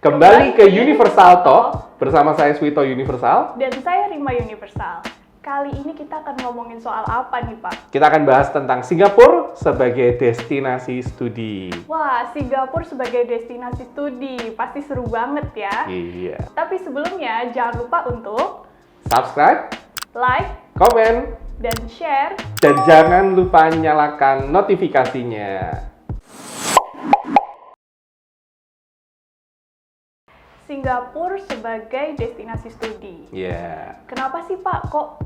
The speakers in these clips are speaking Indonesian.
Kembali ke Universal Talk bersama saya Swito Universal. Dan saya Rima Universal. Kali ini kita akan ngomongin soal apa nih, Pak? Kita akan bahas tentang Singapura sebagai destinasi studi. Wah, Singapura sebagai destinasi studi. Pasti seru banget ya. Iya. Tapi sebelumnya jangan lupa untuk Subscribe, like, komen, dan share. dan jangan lupa nyalakan notifikasinya. Singapura sebagai destinasi studi. Iya. Kenapa sih Pak kok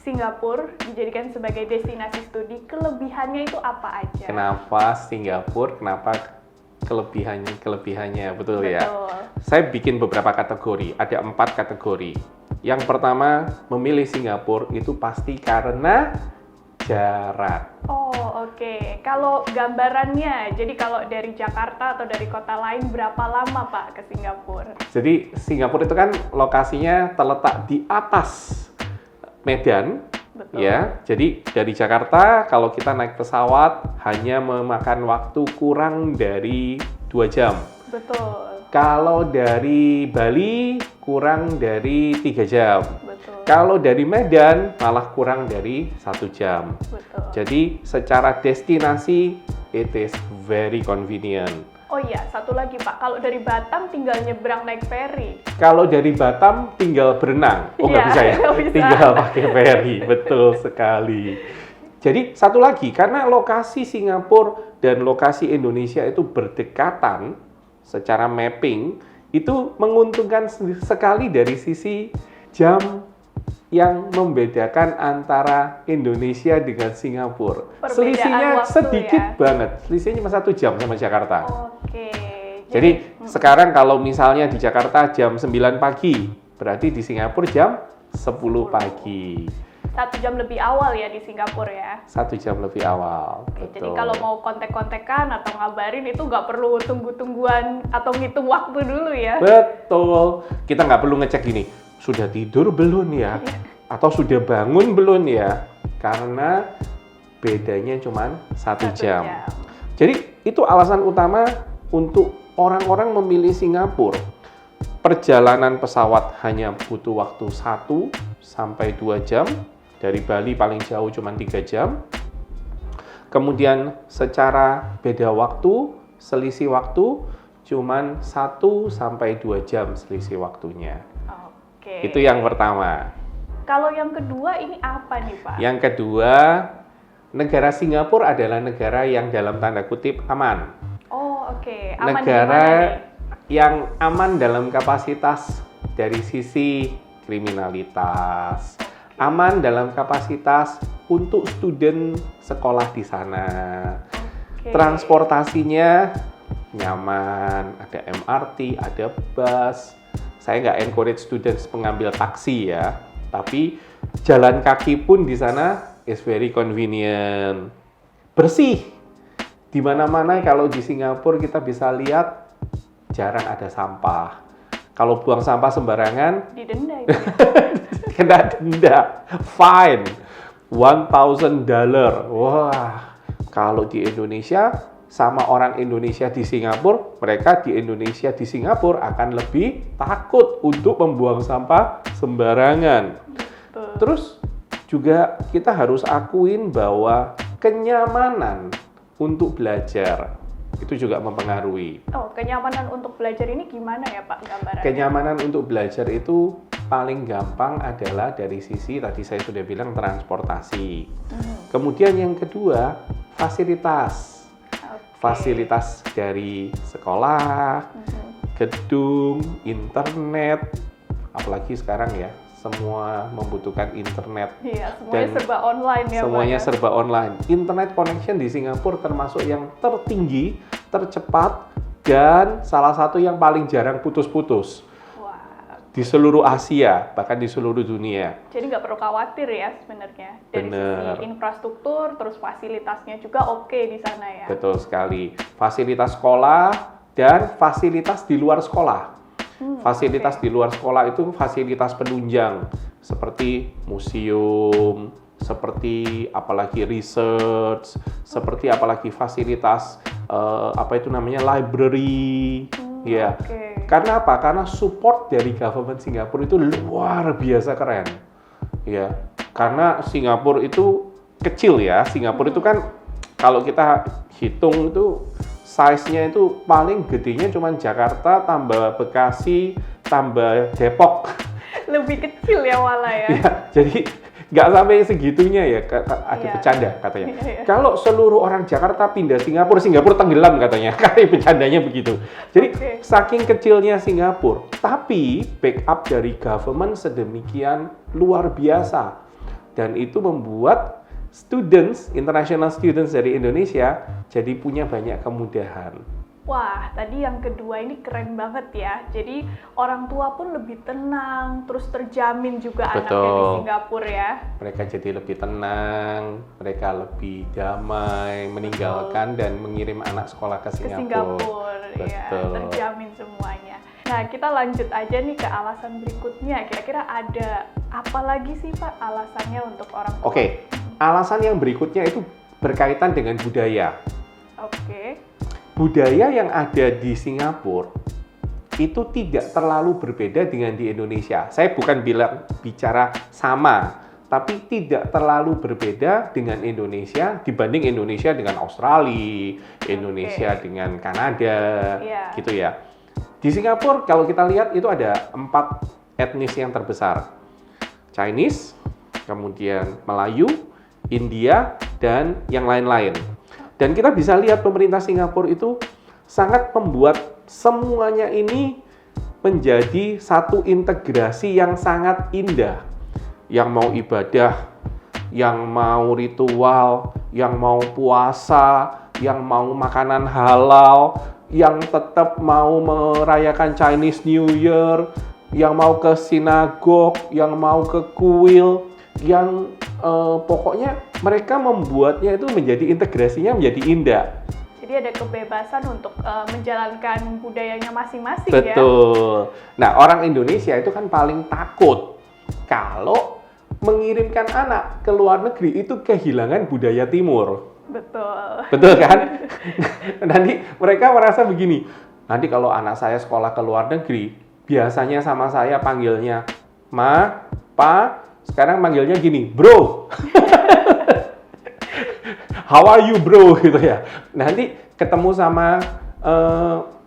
Singapura dijadikan sebagai destinasi studi? Kelebihannya itu apa aja? Kenapa Singapura? Kenapa kelebihannya? Betul ya? Betul. Saya bikin beberapa kategori. Ada 4 kategori. Yang pertama, memilih Singapura itu pasti karena jarak. Oh, oke. Kalau gambarannya, jadi kalau dari Jakarta atau dari kota lain berapa lama Pak ke Singapura? Jadi Singapura itu kan lokasinya terletak di atas Medan. Betul. Ya, jadi dari Jakarta kalau kita naik pesawat hanya memakan waktu kurang dari 2 jam. Betul. Kalau dari Bali kurang dari 3 jam. Betul. Kalau dari Medan malah kurang dari 1 jam. Betul. Jadi secara destinasi it is very convenient. Oh iya, satu lagi Pak. Kalau dari Batam tinggal nyebrang naik ferry. Kalau dari Batam tinggal berenang. Oh, nggak Iya, bisa ya? nggak bisa. Tinggal pakai ferry. Betul sekali. Jadi satu lagi, karena lokasi Singapura dan lokasi Indonesia itu berdekatan secara mapping, itu menguntungkan sekali dari sisi jam yang membedakan antara Indonesia dengan Singapura. Perbedaan Selisihnya waktu sedikit ya? banget. Selisihnya cuma 1 jam sama Jakarta. Oke. Jadi sekarang kalau misalnya di Jakarta jam 9 pagi, berarti di Singapura jam 10 pagi. 1 jam lebih awal ya di Singapura ya. 1 jam lebih awal. Oke, Betul. jadi kalau mau kontek-kontekan atau ngabarin itu nggak perlu tunggu-tungguan atau ngitung waktu dulu ya. Betul. Kita nggak perlu ngecek gini, sudah tidur belum ya? Atau sudah bangun belum ya? Karena bedanya cuma 1 jam. Jadi itu alasan utama untuk orang-orang memilih Singapura. Perjalanan pesawat hanya butuh waktu 1 sampai 2 jam. Dari Bali paling jauh cuma 3 jam. Kemudian secara beda waktu, selisih waktu cuma 1 sampai 2 jam selisih waktunya. Oke. Itu yang pertama. Kalau yang kedua ini apa nih Pak? Yang kedua, negara Singapura adalah negara yang dalam tanda kutip aman. Oh oke. Aman Negara gimana nih? yang aman dalam kapasitas dari sisi kriminalitas, aman dalam kapasitas untuk student sekolah di sana. Oke. Transportasinya nyaman, ada MRT, ada bus. Saya nggak encourage students mengambil taksi ya, tapi jalan kaki pun di sana is very convenient. Bersih. Di mana-mana kalau di Singapura kita bisa lihat jarang ada sampah. Kalau buang sampah sembarangan, Didenda itu. kena denda, fine, $1,000. Wah, kalau di Indonesia sama orang Indonesia di Singapura, mereka di Indonesia di Singapura akan lebih takut untuk membuang sampah sembarangan. Betul. Terus juga kita harus akuin bahwa kenyamanan untuk belajar itu juga mempengaruhi. Oh, kenyamanan untuk belajar ini gimana ya Pak gambarannya? Kenyamanan untuk belajar itu paling gampang adalah dari sisi tadi saya sudah bilang transportasi. Kemudian yang kedua, fasilitas. Oke. Fasilitas dari sekolah, gedung, internet, apalagi sekarang ya, semua membutuhkan internet. Iya, semuanya Dan serba online ya Semuanya Pak. serba online. Internet connection di Singapura termasuk yang tertinggi, tercepat, dan salah satu yang paling jarang putus-putus Wah, di seluruh Asia, bahkan di seluruh dunia. jadi nggak perlu khawatir ya sebenarnya. Dari Bener. sisi infrastruktur, terus fasilitasnya juga oke di sana ya. Betul sekali. Fasilitas sekolah dan fasilitas di luar sekolah. Fasilitas di luar sekolah itu fasilitas penunjang seperti museum, seperti apalagi research, seperti apalagi fasilitas apa itu namanya library, Ya, Oke. karena apa? Karena support dari government Singapura itu luar biasa keren. Ya, karena Singapura itu kecil ya. Singapura itu kan kalau kita hitung itu size-nya itu paling gedenya cuma Jakarta tambah Bekasi tambah Depok. Lebih kecil ya malah ya. Ya, jadi nggak sampai segitunya ya, ada Iya. bercanda katanya. Iya. Kalau seluruh orang Jakarta pindah Singapura, Singapura tenggelam katanya. Kayak bercandanya begitu. Jadi Oke. saking kecilnya Singapura, tapi backup dari government sedemikian luar biasa. Dan itu membuat international students dari Indonesia jadi punya banyak kemudahan. Wah, tadi yang kedua ini keren banget ya. Jadi orang tua pun lebih tenang, terus terjamin juga anaknya di Betul. Singapura ya. Mereka jadi lebih tenang, mereka lebih damai, meninggalkan dan mengirim anak sekolah ke Ke Singapura. Singapura, ya, Betul. terjamin semuanya. Nah, kita lanjut aja nih ke alasan berikutnya. Kira-kira ada apa lagi sih Pak alasannya untuk orang tua? Oke, alasan yang berikutnya itu berkaitan dengan budaya. Oke. Budaya yang ada di Singapura itu tidak terlalu berbeda dengan di Indonesia. Saya bukan bicara sama, tapi tidak terlalu berbeda dengan Indonesia dibanding Indonesia dengan Australia, Indonesia dengan Kanada, Iya. gitu ya. Di Singapura kalau kita lihat itu ada 4 etnis yang terbesar. Chinese, kemudian Melayu, India, dan yang lain-lain. Dan kita bisa lihat pemerintah Singapura itu sangat membuat semuanya ini menjadi satu integrasi yang sangat indah. Yang mau ibadah, yang mau ritual, yang mau puasa, yang mau makanan halal, yang tetap mau merayakan Chinese New Year, yang mau ke sinagog, yang mau ke kuil, yang pokoknya mereka membuatnya itu menjadi integrasinya menjadi indah. Jadi ada kebebasan untuk menjalankan budayanya masing-masing ya. Betul. Nah, orang Indonesia itu kan paling takut kalau mengirimkan anak ke luar negeri itu kehilangan budaya timur. Betul. Betul kan? Nanti mereka merasa begini, nanti kalau anak saya sekolah ke luar negeri, biasanya sama saya panggilnya Ma, Pa, sekarang manggilnya gini, bro. How are you bro? Gitu ya. Nanti ketemu sama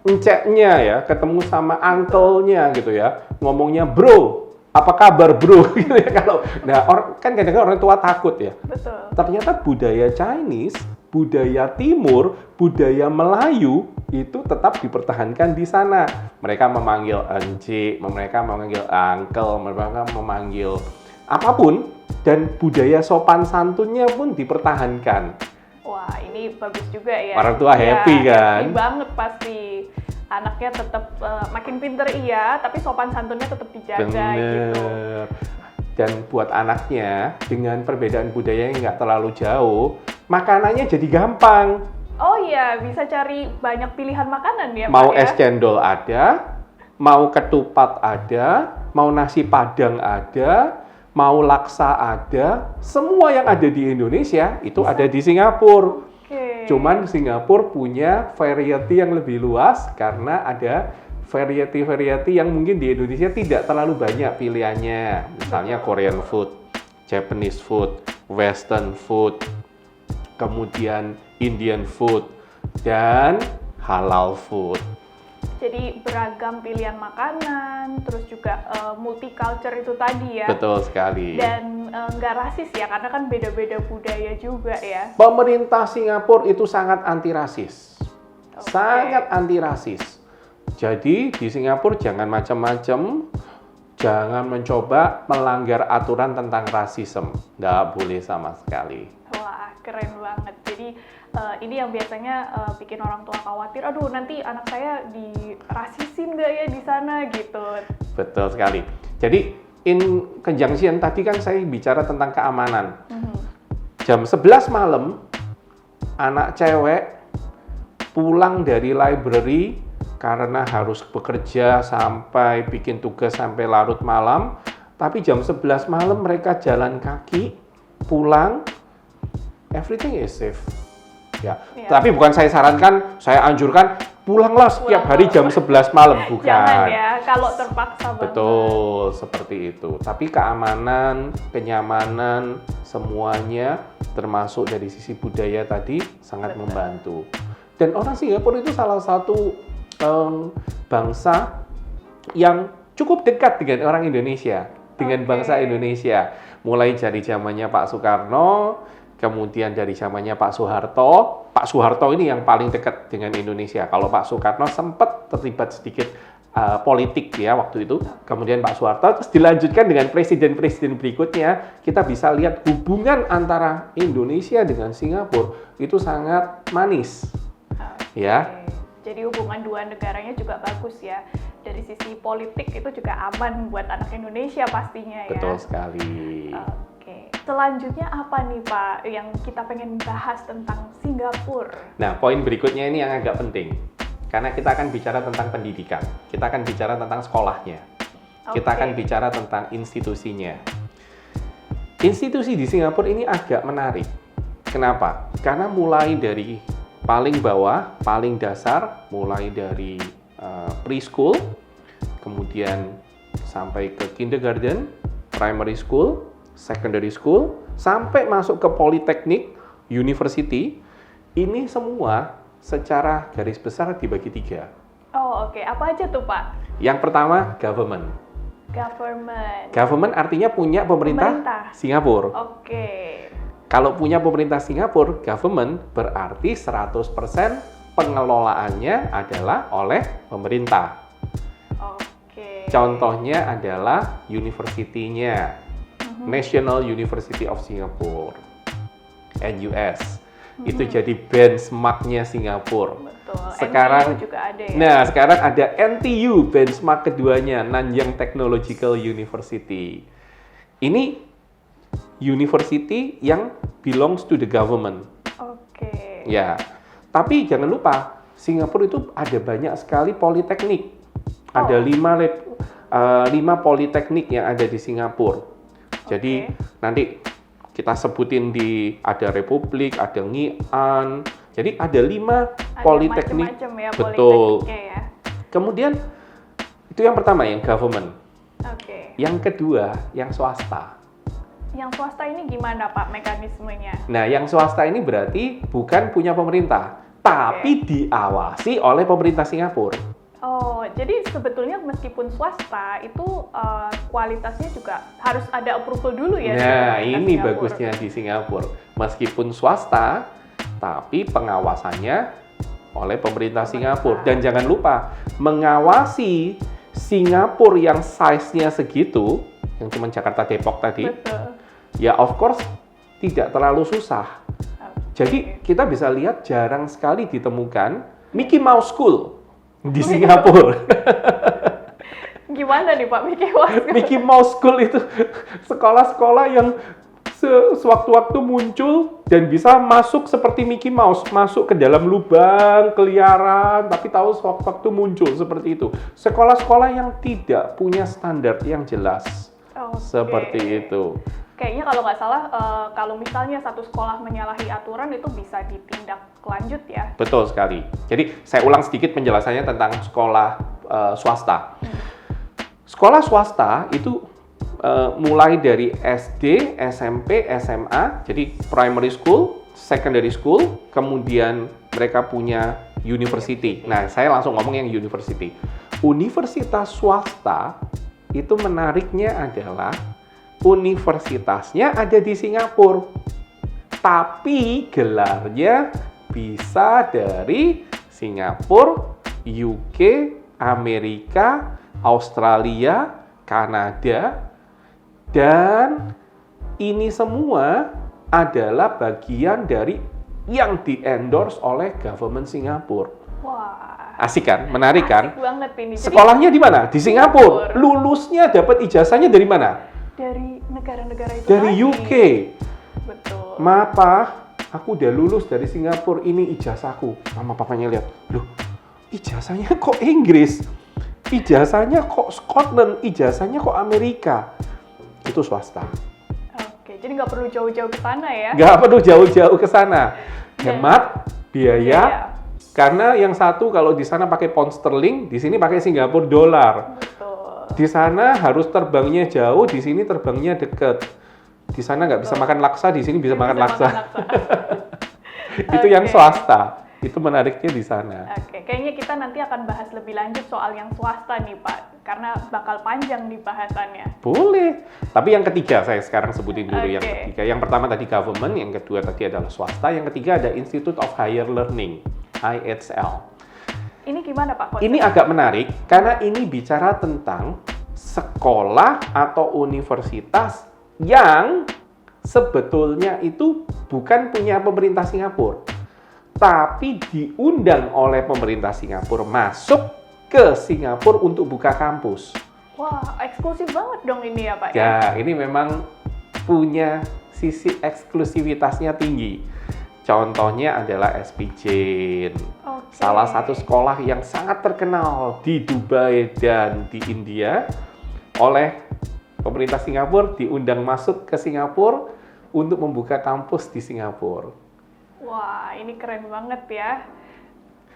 enceknya ya, ketemu sama uncle-nya gitu ya, ngomongnya bro, apa kabar bro? Gitu ya. Kalau, nah kan kadang-kadang orang tua takut ya. Betul. Ternyata budaya Chinese, budaya Timur, budaya Melayu itu tetap dipertahankan di sana. Mereka memanggil encik, mereka memanggil uncle, mereka memanggil apapun, dan budaya sopan santunnya pun dipertahankan. Wah, ini bagus juga ya. Orang tua happy kan? Happy banget pasti. Anaknya tetap makin pinter iya, tapi sopan santunnya tetap dijaga gitu. Bener. Dan buat anaknya, dengan perbedaan budaya yang nggak terlalu jauh, makanannya jadi gampang. Oh iya, bisa cari banyak pilihan makanan ya Mau Pak ya? es cendol ada, mau ketupat ada, mau nasi padang ada, mau laksa ada, semua yang ada di Indonesia itu ada di Singapura. Oke. Cuman Singapura punya variety yang lebih luas karena ada variety yang mungkin di Indonesia tidak terlalu banyak pilihannya. Misalnya Korean food, Japanese food, Western food, kemudian Indian food, dan halal food. Jadi beragam pilihan makanan, terus juga multicultural itu tadi ya. Betul sekali. Dan nggak rasis ya, karena kan beda-beda budaya juga ya. Pemerintah Singapura itu sangat anti rasis. Oke. Sangat anti rasis. Jadi di Singapura jangan macam-macam, jangan mencoba melanggar aturan tentang rasisme. Nggak boleh sama sekali. Wah, keren banget. Jadi ini yang biasanya bikin orang tua khawatir, aduh nanti anak saya dirasisin nggak ya di sana gitu. Betul sekali. Jadi in conjunction tadi kan saya bicara tentang keamanan. Jam 11 malam, anak cewek pulang dari library karena harus bekerja sampai bikin tugas sampai larut malam. Tapi jam 11 malam mereka jalan kaki, pulang, everything is safe. Ya. Iya. Tapi bukan saya sarankan, saya anjurkan pulanglah setiap hari jam 11 malam, bukan. Jangan ya, kalau terpaksa banget. Betul, seperti itu. Tapi keamanan, kenyamanan, semuanya termasuk dari sisi budaya tadi sangat membantu. Dan orang Singapura itu salah satu bangsa yang cukup dekat dengan orang Indonesia, dengan bangsa Indonesia. Mulai dari zamannya Pak Soekarno, kemudian dari zamannya Pak Soeharto. Pak Soeharto ini yang paling dekat dengan Indonesia. Kalau Pak Soekarno sempat terlibat sedikit politik ya waktu itu. Kemudian Pak Soeharto, terus dilanjutkan dengan presiden-presiden berikutnya. Kita bisa lihat hubungan antara Indonesia dengan Singapura itu sangat manis. Ya. Jadi hubungan dua negaranya juga bagus ya. Dari sisi politik itu juga aman buat anak Indonesia pastinya ya. Betul sekali. Oke. Selanjutnya apa nih Pak yang kita pengen bahas tentang Singapura? Nah, poin berikutnya ini yang agak penting. Karena kita akan bicara tentang pendidikan. Kita akan bicara tentang sekolahnya. Kita akan bicara tentang institusinya. Institusi di Singapura ini agak menarik. Kenapa? Karena mulai dari paling bawah, paling dasar, mulai dari preschool, kemudian sampai ke kindergarten, primary school, secondary school, sampai masuk ke politeknik, university, ini semua secara garis besar dibagi 3. Oh oke, apa aja tuh Pak? Yang pertama, government. Government artinya punya pemerintah Singapura. Oke. Kalau punya pemerintah Singapura, government berarti 100% pengelolaannya adalah oleh pemerintah. Oke. Contohnya adalah university-nya, National University of Singapore, NUS. Itu jadi benchmark-nya Singapura. Betul. Sekarang NTU juga ada ya? Nah, sekarang ada NTU, benchmark keduanya, Nanyang Technological University. Ini university yang belongs to the government. Oke. Ya. Tapi jangan lupa, Singapura itu ada banyak sekali politeknik. Ada 5 politeknik yang ada di Singapura. Jadi nanti kita sebutin ada Republik, ada Ngee Jadi ada 5 politeknik. Macam-macam ya, betul. Ya. Kemudian itu yang pertama, yang government. Oke. Yang kedua, yang swasta. Yang swasta ini gimana Pak mekanismenya? Nah, yang swasta ini berarti bukan punya pemerintah, tapi diawasi oleh pemerintah Singapura. Oh, jadi sebetulnya meskipun swasta itu kualitasnya juga harus ada approval dulu ya? Nah, ini bagusnya di Singapura. Meskipun swasta, tapi pengawasannya oleh pemerintah Singapura. Dan jangan lupa, mengawasi Singapura yang size-nya segitu, yang cuma Jakarta Depok tadi, ya of course tidak terlalu susah. Jadi kita bisa lihat jarang sekali ditemukan Mickey Mouse School di Singapura. Gimana nih Pak Mickey Mouse School? Mickey Mouse School itu sekolah-sekolah yang sewaktu-waktu muncul dan bisa masuk seperti Mickey Mouse, masuk ke dalam lubang, keliaran, tapi tahu sewaktu-waktu muncul seperti itu. Sekolah-sekolah yang tidak punya standar yang jelas. Seperti itu. Kayaknya kalau nggak salah, kalau misalnya satu sekolah menyalahi aturan itu bisa ditindak lanjut ya? Betul sekali. Jadi saya ulang sedikit penjelasannya tentang sekolah swasta. Sekolah swasta itu mulai dari SD, SMP, SMA, jadi primary school, secondary school, kemudian mereka punya university. Nah, saya langsung ngomong yang university. Universitas swasta itu menariknya adalah universitasnya ada di Singapura, tapi gelarnya bisa dari Singapura, UK, Amerika, Australia, Kanada, dan ini semua adalah bagian dari yang di-endorse oleh government Singapura. Wah. Asik kan? Menarik kan? Asik banget ini. Sekolahnya di mana? Di Singapura. Lulusnya dapat ijazahnya dari mana? Dari negara-negara itu dari lagi. UK. Betul. Ma, Pa, aku udah lulus dari Singapura, ini ijazahku. Mama papanya lihat, loh, ijazahnya kok Inggris? Ijazahnya kok Scotland? Ijazahnya kok Amerika? Itu swasta. Oke, jadi nggak perlu jauh-jauh ke sana ya? Nggak perlu jauh-jauh ke sana. Hemat biaya Karena yang satu kalau di sana pakai pound sterling, di sini pakai Singapura dollar. Betul. Di sana harus terbangnya jauh, di sini terbangnya deket. Di sana nggak bisa makan laksa, di sini bisa makan laksa. Itu yang swasta. Itu menariknya di sana. Oke, kayaknya kita nanti akan bahas lebih lanjut soal yang swasta nih Pak, karena bakal panjang nih bahasannya. Boleh. Tapi yang ketiga saya sekarang sebutin dulu yang Oke. ketiga. Yang pertama tadi government, yang kedua tadi adalah swasta, yang ketiga ada Institute of Higher Learning, IHL. Ini gimana Pak? Ini agak menarik karena ini bicara tentang sekolah atau universitas yang sebetulnya itu bukan punya pemerintah Singapura, tapi diundang oleh pemerintah Singapura masuk ke Singapura untuk buka kampus. Wah, eksklusif banget dong ini ya Pak? Ya, ini memang punya sisi eksklusivitasnya tinggi. Contohnya adalah SPJ, Oke. salah satu sekolah yang sangat terkenal di Dubai dan di India, oleh pemerintah Singapura diundang masuk ke Singapura untuk membuka kampus di Singapura. Wah, ini keren banget ya.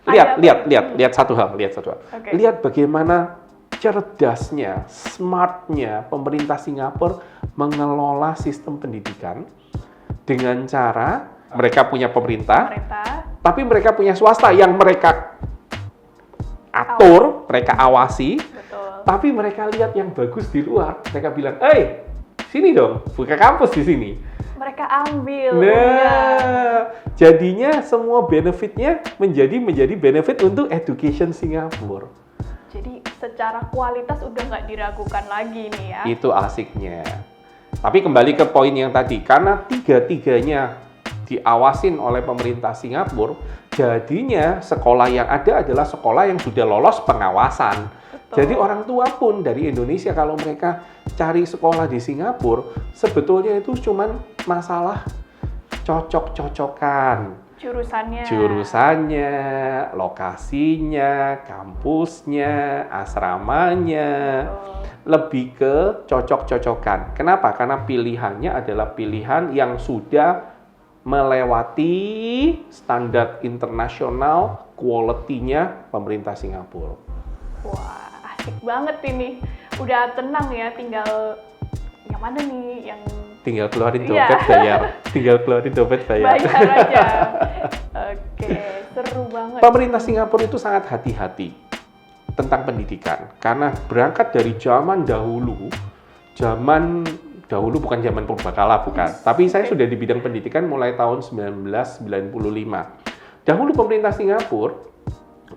Lihat satu hal. Oke. Lihat bagaimana cerdasnya, smartnya pemerintah Singapura mengelola sistem pendidikan dengan cara mereka punya pemerintah, tapi mereka punya swasta yang mereka atur, mereka awasi, Betul. tapi mereka lihat yang bagus di luar, mereka bilang, sini dong, buka kampus di sini. Mereka ambil. Nah, jadinya semua benefitnya menjadi benefit untuk education Singapura. Jadi secara kualitas udah nggak diragukan lagi nih ya. Itu asiknya. Tapi kembali ke poin yang tadi, karena tiga-tiganya diawasin oleh pemerintah Singapura, jadinya sekolah yang ada adalah sekolah yang sudah lolos pengawasan. Betul. Jadi orang tua pun dari Indonesia kalau mereka cari sekolah di Singapura, sebetulnya itu cuman masalah cocok-cocokan. Jurusannya, lokasinya, kampusnya, asramanya, lebih ke cocok-cocokan. Kenapa? Karena pilihannya adalah pilihan yang sudah melewati standar internasional quality-nya pemerintah Singapura. Wah, asik banget ini. Udah tenang ya, tinggal yang mana nih yang Tinggal keluarin dompet bayar. Tinggal keluarin dompet bayar. bayar aja. Oke, seru banget. Pemerintah Singapura itu sangat hati-hati tentang pendidikan. Karena berangkat dari zaman dahulu bukan zaman purbakala, bukan. Tapi saya sudah di bidang pendidikan mulai tahun 1995. Dahulu pemerintah Singapura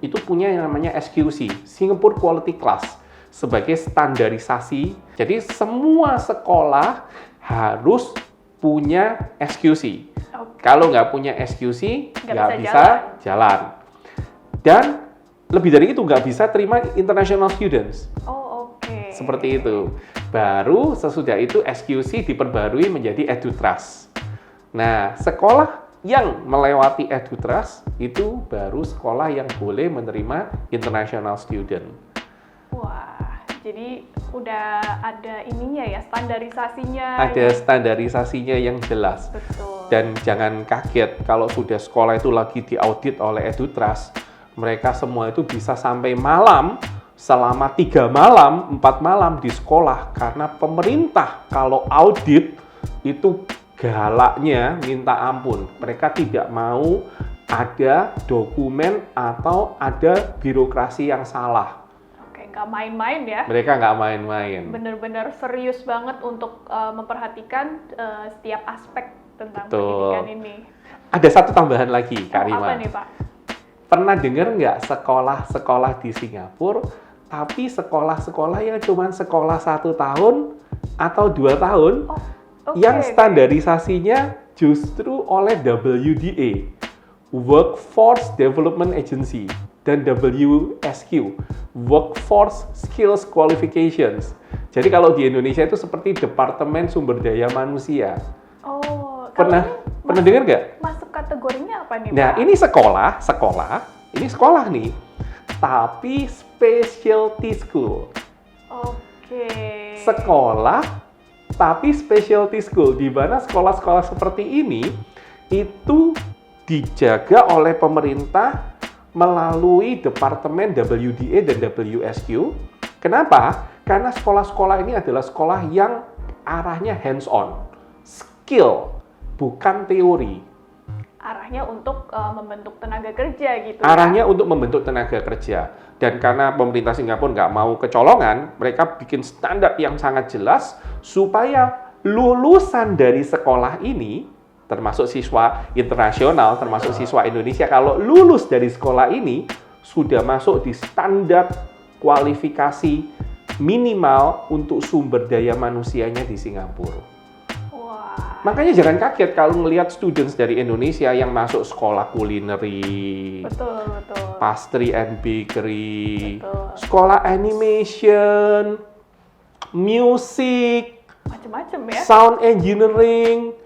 itu punya yang namanya SQC, Singapore Quality Class, sebagai standarisasi. Jadi semua sekolah harus punya SQC. Kalau nggak punya SQC, nggak bisa jalan. Dan lebih dari itu, nggak bisa terima international students. Oke. Seperti itu. Baru sesudah itu SQC diperbarui menjadi EduTrust. Nah, sekolah yang melewati EduTrust itu baru sekolah yang boleh menerima international student. Wah, jadi udah ada ininya ya, standarisasinya. Ada standarisasinya yang jelas. Betul. Dan jangan kaget kalau sudah sekolah itu lagi diaudit oleh EduTrust, mereka semua itu bisa sampai malam, selama 3 malam, 4 malam di sekolah, karena pemerintah kalau audit itu galaknya minta ampun. Mereka tidak mau ada dokumen atau ada birokrasi yang salah. Oke, nggak main-main ya. Mereka nggak main-main. Bener-bener serius banget untuk memperhatikan setiap aspek tentang Betul. pendidikan ini. Ada satu tambahan lagi, Kak Rima. Apa nih, Pak? Pernah dengar nggak sekolah-sekolah di Singapura, tapi sekolah-sekolah yang cuma sekolah 1 tahun atau 2 tahun, yang standarisasinya justru oleh WDA, Workforce Development Agency, dan WSQ, Workforce Skills Qualifications. Jadi kalau di Indonesia itu seperti Departemen Sumber Daya Manusia. Pernah dengar nggak? Masuk kategorinya apa nih, Nah, Pak? ini sekolah nih, tapi specialty school. Oke. Sekolah, tapi specialty school, di mana sekolah-sekolah seperti ini itu dijaga oleh pemerintah melalui Departemen WDA dan WSQ. Kenapa? Karena sekolah-sekolah ini adalah sekolah yang arahnya hands-on, skill, bukan teori. Arahnya untuk membentuk tenaga kerja gitu. Arahnya untuk membentuk tenaga kerja. Dan karena pemerintah Singapura nggak mau kecolongan, mereka bikin standar yang sangat jelas supaya lulusan dari sekolah ini, termasuk siswa internasional, termasuk siswa Indonesia, kalau lulus dari sekolah ini, sudah masuk di standar kualifikasi minimal untuk sumber daya manusianya di Singapura. Makanya jangan kaget kalau ngelihat students dari Indonesia yang masuk sekolah kulineri, betul. pastry and bakery, Betul. sekolah animation, musik, Macem-macem ya. sound engineering,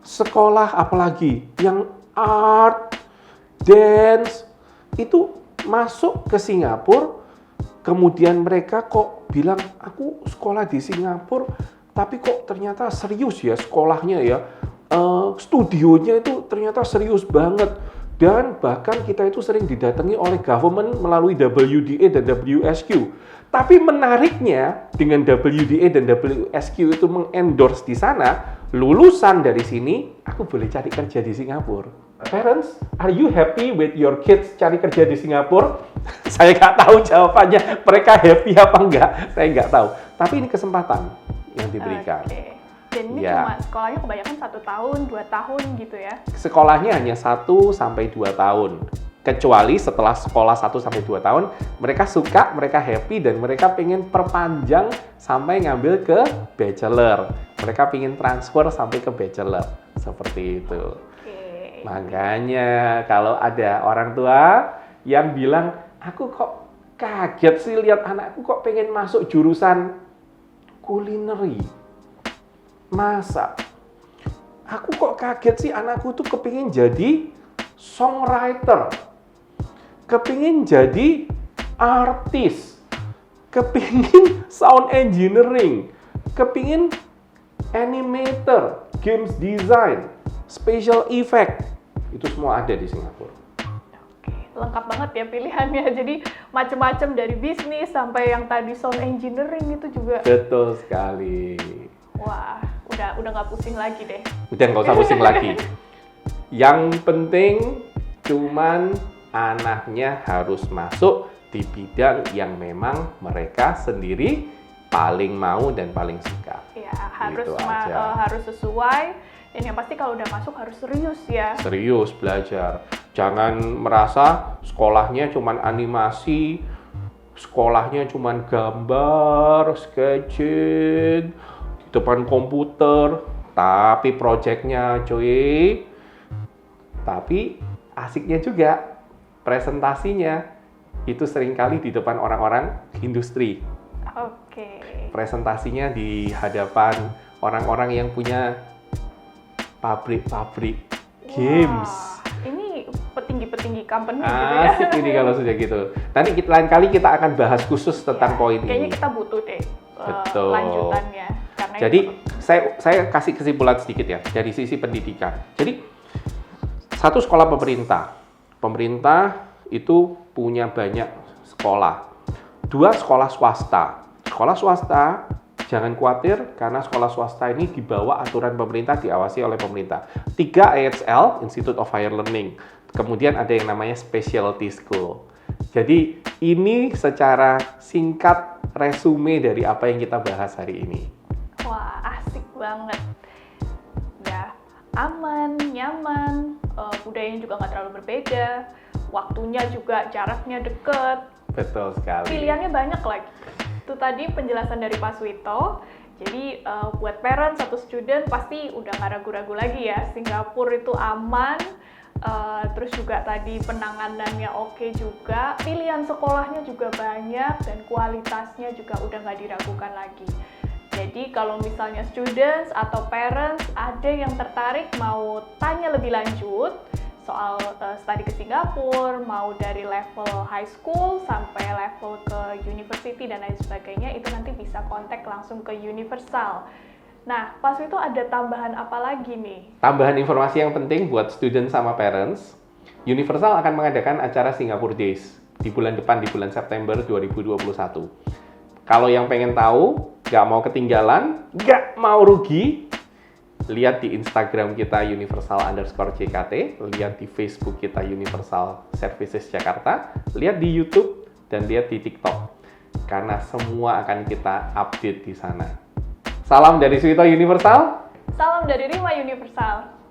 sekolah apalagi yang art, dance, itu masuk ke Singapura, kemudian mereka kok bilang, aku sekolah di Singapura, tapi kok ternyata serius ya sekolahnya ya, studionya itu ternyata serius banget. Dan bahkan kita itu sering didatangi oleh government melalui WDA dan WSQ. Tapi menariknya dengan WDA dan WSQ itu mengendorse di sana, lulusan dari sini, aku boleh cari kerja di Singapura. Parents, are you happy with your kids cari kerja di Singapura? Saya nggak tahu jawabannya, mereka happy apa enggak, saya nggak tahu. Tapi ini kesempatan yang diberikan. Oke. Dan ini Ya. cuma sekolahnya kebanyakan 1 tahun, 2 tahun gitu ya. Sekolahnya hanya 1-2 tahun. Kecuali setelah sekolah 1-2 tahun, mereka suka, mereka happy, dan mereka pengen perpanjang sampai ngambil ke bachelor. Mereka pengen transfer sampai ke bachelor. Seperti itu. Oke. Makanya kalau ada orang tua yang bilang, aku kok kaget sih lihat anakku kok pengen masuk jurusan kulineri, masak. Aku kok kaget sih anakku tuh kepingin jadi songwriter, kepingin jadi artis, kepingin sound engineering, kepingin animator, games design, special effect. Itu semua ada di Singapura. Lengkap banget ya pilihannya, jadi macam-macam dari bisnis sampai yang tadi sound engineering itu juga. Betul sekali. Wah, udah nggak pusing lagi deh. Udah nggak usah pusing lagi. Yang penting cuman anaknya harus masuk di bidang yang memang mereka sendiri paling mau dan paling suka. Ya, harus Gitu aja. harus sesuai. Dan yang pasti kalau udah masuk harus serius ya. Serius belajar. Jangan merasa sekolahnya cuman animasi, sekolahnya cuman gambar, sketching, di depan komputer, tapi proyeknya cuy. Tapi asiknya juga, presentasinya itu seringkali di depan orang-orang industri. Oke. Presentasinya di hadapan orang-orang yang punya pabrik-pabrik games. Wah, ini petinggi-petinggi company gitu ya. Asik ini kalau sudah gitu. Nanti lain kali kita akan bahas khusus tentang Ya, poin kayaknya ini. kita butuh deh Betul. lanjutannya. Karena Jadi itu, saya kasih kesimpulan sedikit ya dari sisi pendidikan. Jadi satu sekolah pemerintah itu punya banyak sekolah. 2 sekolah swasta. Sekolah swasta jangan khawatir karena sekolah swasta ini di bawah aturan pemerintah, diawasi oleh pemerintah. 3 IHL, Institute of Higher Learning. Kemudian ada yang namanya specialty school. Jadi ini secara singkat resume dari apa yang kita bahas hari ini. wah asik banget. Ya, aman, nyaman, budayanya juga nggak terlalu berbeda, waktunya juga jaraknya deket, Betul sekali. pilihannya banyak lagi. Itu tadi penjelasan dari Pak Suwito. Jadi buat parents atau student pasti udah nggak ragu-ragu lagi ya, Singapura itu aman, terus juga tadi penanganannya oke juga, pilihan sekolahnya juga banyak, dan kualitasnya juga udah nggak diragukan lagi. Jadi kalau misalnya students atau parents ada yang tertarik mau tanya lebih lanjut soal studi ke Singapura, mau dari level high school sampai level ke university dan lain sebagainya, itu nanti bisa kontak langsung ke Universal. Nah, Pak Suwito ada tambahan apa lagi nih? Tambahan informasi yang penting buat student sama parents, Universal akan mengadakan acara Singapore Days di bulan depan, di bulan September 2021. Kalau yang pengen tahu, nggak mau ketinggalan, nggak mau rugi, lihat di Instagram kita universal_JKT, lihat di Facebook kita Universal Services Jakarta, lihat di YouTube, dan lihat di TikTok. Karena semua akan kita update di sana. Salam dari Suwito Universal. Salam dari Rima Universal.